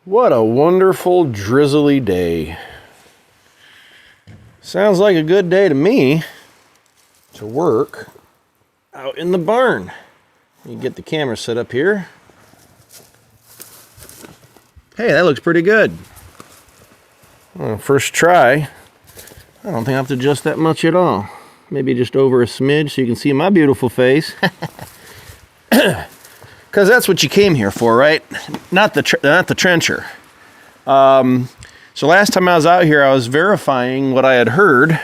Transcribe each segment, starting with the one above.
What a wonderful drizzly day. Sounds like a good day to me to work out in the barn. You get the camera set up here. Hey, that looks pretty good. Well, first try. I don't think I have to adjust that much at all. Maybe just over a smidge so you can see my beautiful face. Because that's what you came here for, right? Not the trencher. So last time I was out here, I was verifying what I had heard,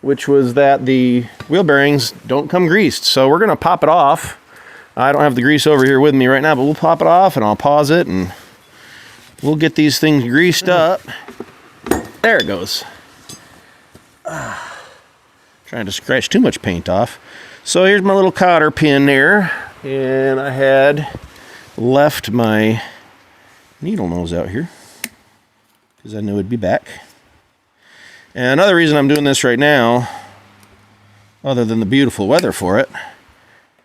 which was that the wheel bearings don't come greased. So we're going to pop it off. I don't have the grease over here with me right now, but we'll pop it off and I'll pause it and we'll get these things greased up. There it goes. Trying to scratch too much paint off. So here's my little cotter pin there. And I had left my needle nose out here because I knew it'd be back. And another reason I'm doing this right now, other than the beautiful weather for it,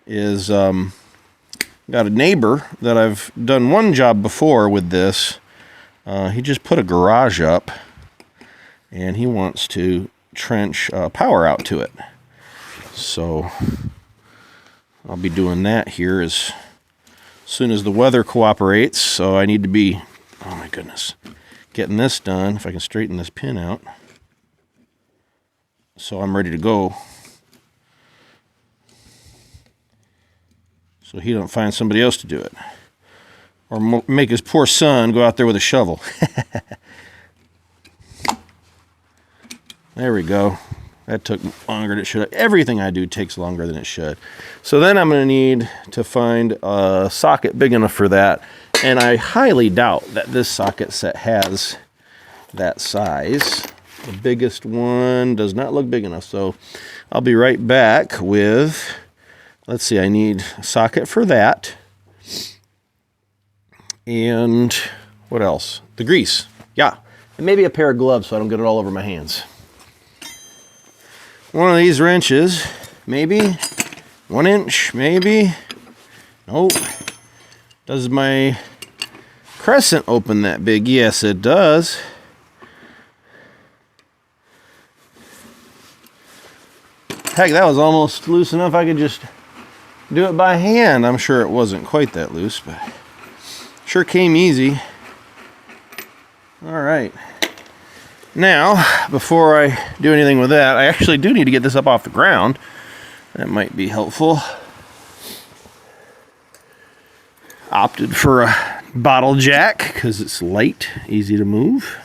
is got a neighbor that I've done one job before with this. He just put a garage up and he wants to trench power out to it. So I'll be doing that here as soon as the weather cooperates. So I need to be, oh my goodness, getting this done. If I can straighten this pin out. So I'm ready to go. So he don't find somebody else to do it. Or make his poor son go out there with a shovel. There we go. That took longer than it should. Everything I do takes longer than it should. So then I'm going to need to find a socket big enough for that. And I highly doubt that this socket set has that size. The biggest one does not look big enough. So I'll be right back with, let's see, I need a socket for that. And what else? The grease. Yeah. And maybe a pair of gloves so I don't get it all over my hands. One of these wrenches, maybe 1 inch, maybe. Nope. Does my crescent open that big? Yes, it does. Heck, that was almost loose enough I could just do it by hand. I'm sure it wasn't quite that loose, but sure came easy. All right. Now, before I do anything with that, I actually do need to get this up off the ground. That might be helpful. Opted for a bottle jack because it's light, easy to move.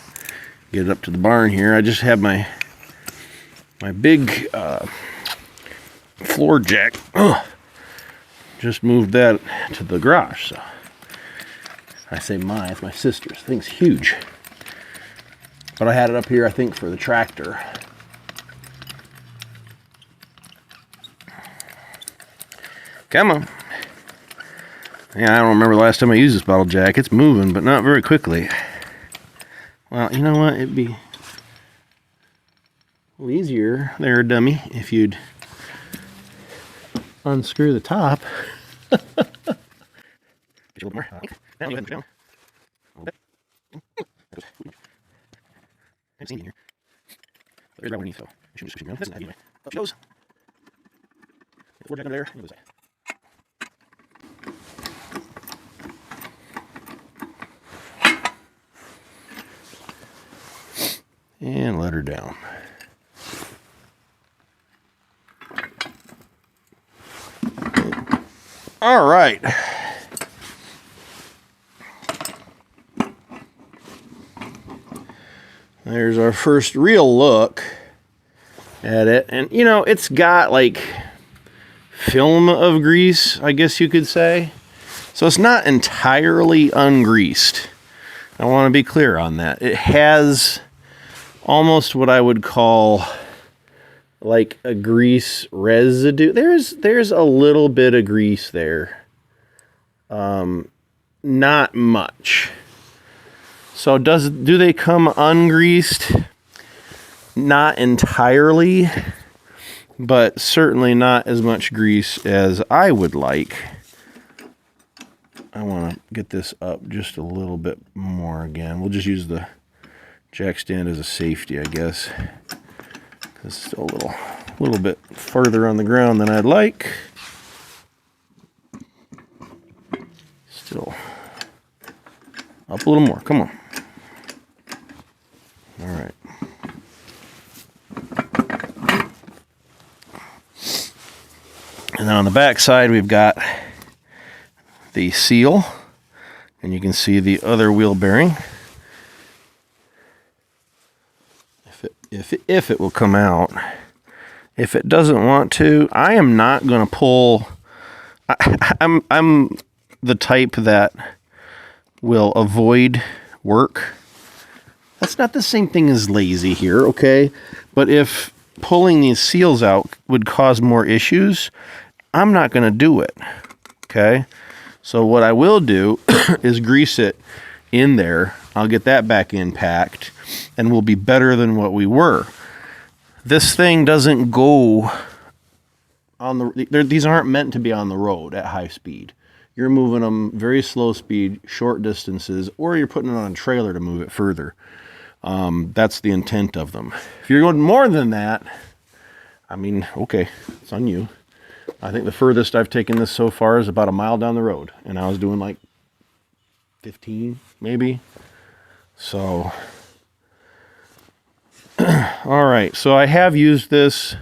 Get it up to the barn here. I just have my big floor jack. Just moved that to the garage. So I say it's my sister's. The thing's huge. But I had it up here, I think, for the tractor. Come on. Yeah, I don't remember the last time I used this bottle jack. It's moving, but not very quickly. Well, you know what? It'd be a little easier there, dummy, if you'd unscrew the top. I've seen it here. There's right underneath, though. I shouldn't just push it down. That's not anyway. Up she goes. Floor jack under there. Look at that. And let her down. All right. There's our first real look at it. And, you know, it's got like film of grease, I guess you could say. So it's not entirely ungreased. I want to be clear on that. It has almost what I would call like a grease residue. There's a little bit of grease there. Not much. So do they come ungreased? Not entirely, but certainly not as much grease as I would like. I want to get this up just a little bit more again. We'll just use the jack stand as a safety, I guess. It's still a little bit further on the ground than I'd like. Still up a little more. Come on. All right. And then on the back side, we've got the seal, and you can see the other wheel bearing. If it will come out. If it doesn't want to, I am not going to pull. I'm the type that will avoid work. That's not the same thing as lazy here, okay? But if pulling these seals out would cause more issues, I'm not going to do it, okay? So what I will do is grease it in there. I'll get that back in packed, and we'll be better than what we were. This thing doesn't go on the... These aren't meant to be on the road at high speed. You're moving them very slow speed, short distances, or you're putting it on a trailer to move it further. That's the intent of them. If you're going more than that, I mean, okay, it's on you. I think the furthest I've taken this so far is about a mile down the road, and I was doing like 15, maybe. So, all right. So I have used this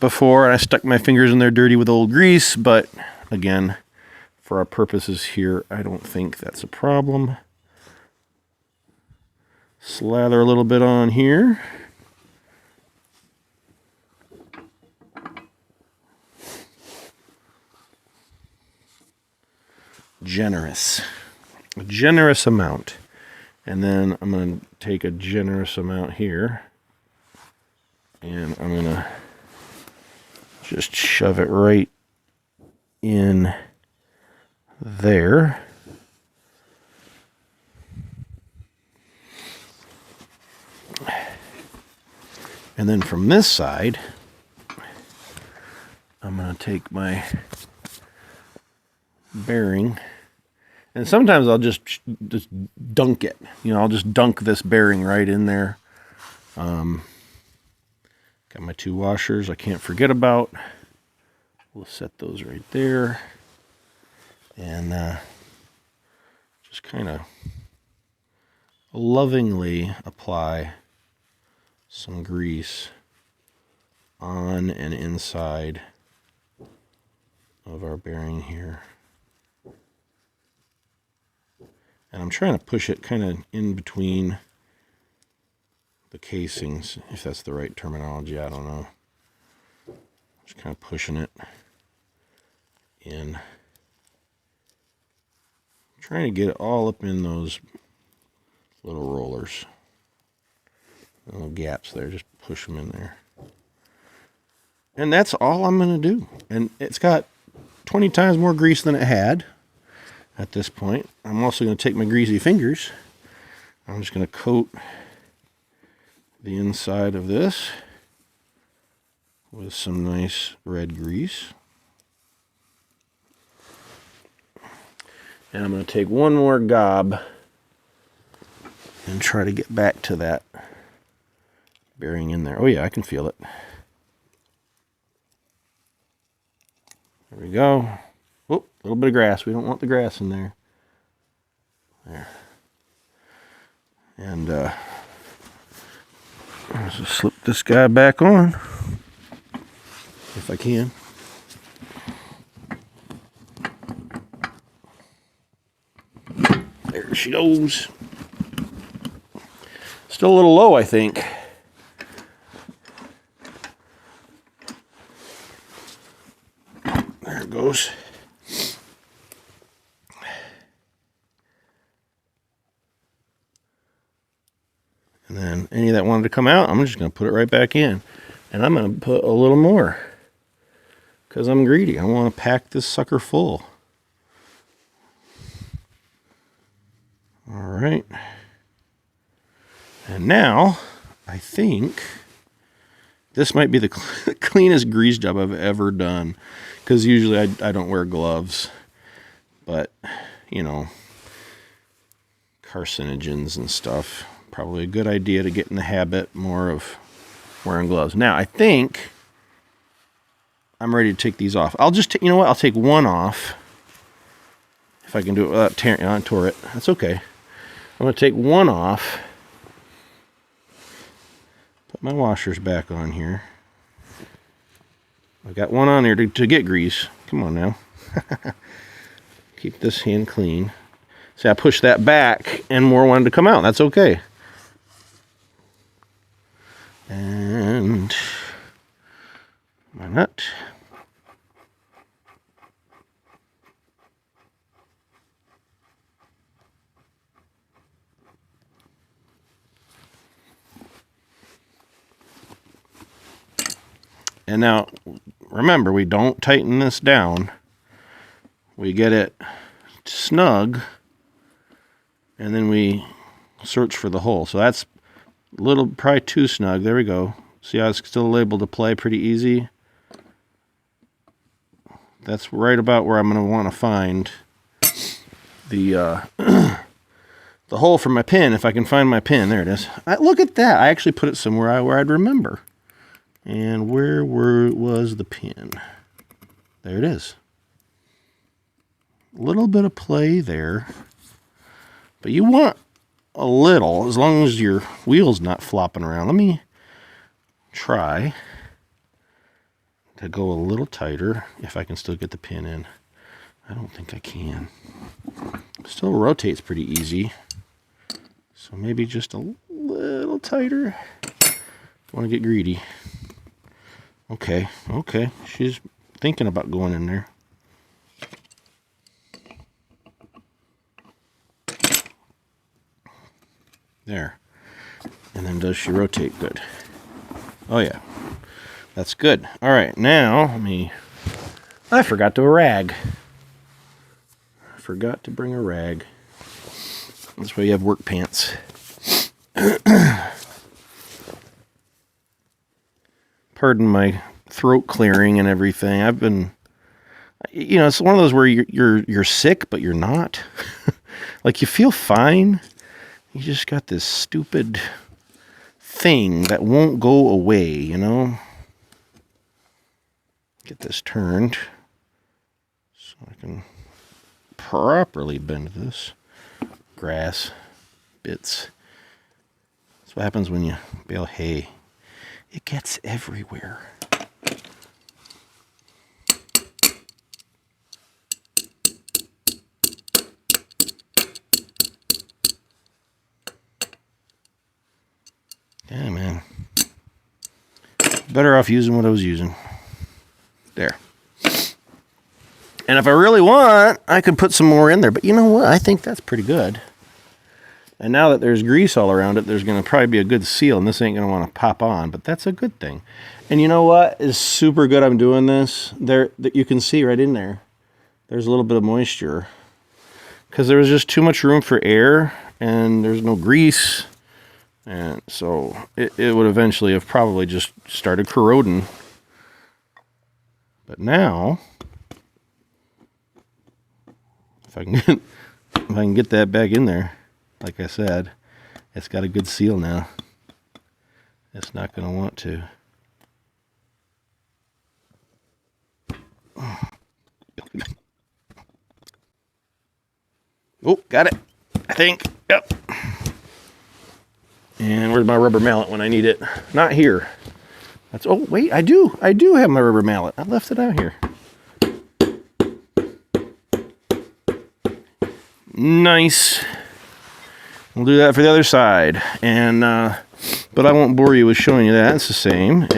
before, and I stuck my fingers in there dirty with old grease, but again, for our purposes here, I don't think that's a problem. Slather a little bit on here. A generous amount. And then I'm going to take a generous amount here, and I'm going to just shove it right in there. And then from this side, I'm going to take my bearing, and sometimes I'll just dunk it. You know, I'll just dunk this bearing right in there. Got my 2 washers I can't forget about. We'll set those right there. And just kind of lovingly apply some grease on and inside of our bearing here. And I'm trying to push it kind of in between the casings, if that's the right terminology, I don't know. Just kind of pushing it in. Trying to get it all up in those little rollers. Little gaps there, just push them in there. And that's all I'm going to do. And it's got 20 times more grease than it had at this point. I'm also going to take my greasy fingers. I'm just going to coat the inside of this with some nice red grease. And I'm going to take one more gob and try to get back to that bearing in there. Oh yeah, I can feel it. There we go. Oh, a little bit of grass. We don't want the grass in there. There. And I'll just slip this guy back on if I can. There she goes. Still a little low, I think. There it goes. And then any that wanted to come out, I'm just going to put it right back in. And I'm going to put a little more, because I'm greedy. I want to pack this sucker full. All right. And now, I think this might be the cleanest grease job I've ever done, because usually I don't wear gloves. But you know, carcinogens and stuff. Probably a good idea to get in the habit more of wearing gloves. Now, I think I'm ready to take these off. I'll just, you know what? I'll take one off. If I can do it without tearing, I tore it. That's okay. I'm going to take one off. Put my washers back on here. I've got one on there to get grease. Come on now. Keep this hand clean. See, I pushed that back and more wanted to come out. That's okay. And my nut. And now, remember, we don't tighten this down. We get it snug, and then we search for the hole. So that's a little, probably too snug. There we go. See how it's still able to play pretty easy? That's right about where I'm going to want to find the the hole for my pin, if I can find my pin. There it is. Look at that. I actually put it somewhere where I'd remember. And where was the pin? There it is. A little bit of play there. But you want a little, as long as your wheel's not flopping around. Let me try to go a little tighter, if I can still get the pin in. I don't think I can. Still rotates pretty easy. So maybe just a little tighter. Want to get greedy. Okay, okay. She's thinking about going in there. There. And then does she rotate good? Oh yeah. That's good. All right, now I forgot to rag. I forgot to bring a rag. That's why you have work pants. Pardon my throat clearing and everything. I've been, you know, it's one of those where you're sick, but you're not. Like you feel fine. You just got this stupid thing that won't go away, you know. Get this turned so I can properly bend this. Grass bits. That's what happens when you bale hay. It gets everywhere. Yeah, man. Better off using what I was using. There. And if I really want, I could put some more in there. But you know what? I think that's pretty good. And now that there's grease all around it, there's going to probably be a good seal, and this ain't going to want to pop on, but that's a good thing. And you know what is super good? I'm doing this. There, that you can see right in there, there's a little bit of moisture because there was just too much room for air, and there's no grease, and so it would eventually have probably just started corroding. But now, if I can get that back in there. Like I said, it's got a good seal now. It's not going to want to. Oh, got it. I think. Yep. And where's my rubber mallet when I need it? Not here. That's. Oh, wait, I do have my rubber mallet. I left it out here. Nice. We'll do that for the other side, and but I won't bore you with showing you that. It's the same.